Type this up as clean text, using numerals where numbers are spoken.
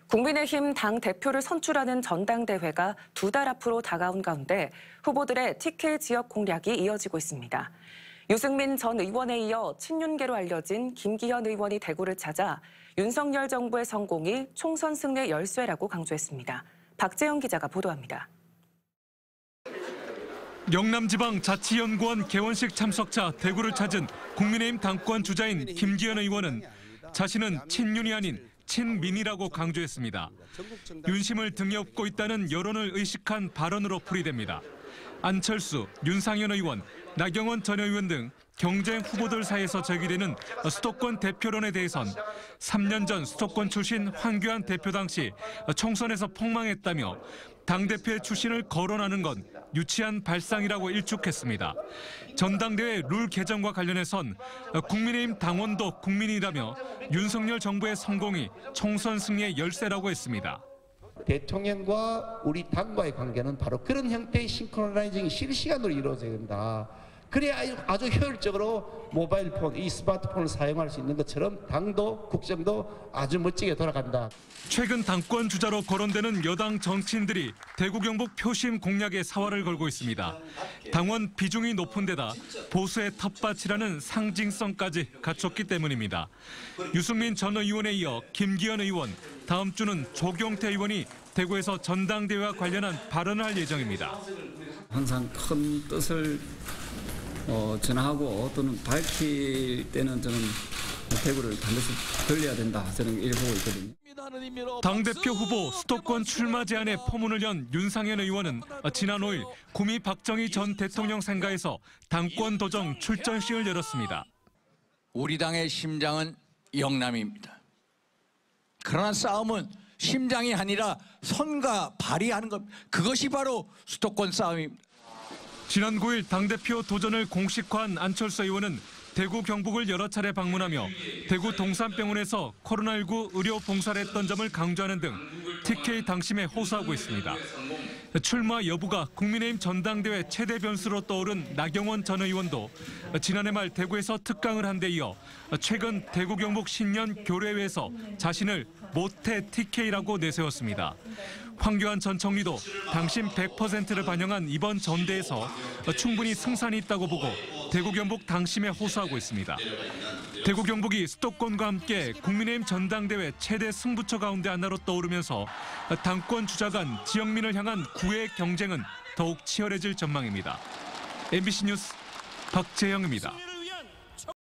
국민의힘 당대표를 선출하는 전당대회가 2달 앞으로 다가온 가운데 후보들의 TK 지역 공략이 이어지고 있습니다. 유승민 전 의원에 이어 친윤계로 알려진 김기현 의원이 대구를 찾아 윤석열 정부의 성공이 총선 승리의 열쇠라고 강조했습니다. 박재영 기자가 보도합니다. 영남지방자치연구원 개원식 참석차 대구를 찾은 국민의힘 당권 주자인 김기현 의원은 자신은 친윤이 아닌 친민이라고 강조했습니다. 윤심을 등에 업고 있다는 여론을 의식한 발언으로 풀이됩니다. 안철수, 윤상현 의원, 나경원 전 의원 등 경쟁 후보들 사이에서 제기되는 수도권 대표론에 대해선 3년 전 수도권 출신 황교안 대표 당시 총선에서 폭망했다며 당대표의 출신을 거론하는 건 유치한 발상이라고 일축했습니다. 전당대회 룰 개정과 관련해선 국민의힘 당원도 국민이라며 윤석열 정부의 성공이 총선 승리의 열쇠라고 했습니다. 대통령과 우리 당과의 관계는 바로 그런 형태의 싱크로나이징이 실시간으로 이루어져야 된다. 그래야 아주 효율적으로 모바일 폰, 이 스마트폰을 사용할 수 있는 것처럼 당도, 국정도 아주 멋지게 돌아간다. 최근 당권 주자로 거론되는 여당 정치인들이 대구 경북 표심 공략에 사활을 걸고 있습니다. 당원 비중이 높은 데다 보수의 텃밭이라는 상징성까지 갖췄기 때문입니다. 유승민 전 의원에 이어 김기현 의원, 다음 주는 조경태 의원이 대구에서 전당대회와 관련한 발언을 할 예정입니다. 항상 큰 뜻을 전하고 또는 밝힐 때는 저는 대구를 반드시 돌려야 된다. 저는 이렇게 보고 있거든요. 당대표 후보 수도권 출마 제안에 포문을 연 윤상현 의원은 지난 5일 구미 박정희 전 대통령 생가에서 당권 도정 출전식을 열었습니다. 우리 당의 심장은 영남입니다. 그러나 싸움은 심장이 아니라 손과 발이 하는 것, 그것이 바로 수도권 싸움입니다. 지난 9일 당대표 도전을 공식화한 안철수 의원은 대구 경북을 여러 차례 방문하며 대구 동산병원에서 코로나19 의료 봉사를 했던 점을 강조하는 등 TK 당심에 호소하고 있습니다. 출마 여부가 국민의힘 전당대회 최대 변수로 떠오른 나경원 전 의원도 지난해 말 대구에서 특강을 한 데 이어 최근 대구 경북 신년 교례회에서 자신을 모태 TK라고 내세웠습니다. 황교안 전 총리도 당심 100%를 반영한 이번 전대에서 충분히 승산이 있다고 보고 대구 경북 당심에 호소하고 있습니다. 대구 경북이 수도권과 함께 국민의힘 전당대회 최대 승부처 가운데 하나로 떠오르면서 당권 주자 간 지역민을 향한 구애 경쟁은 더욱 치열해질 전망입니다. MBC 뉴스 박재영입니다.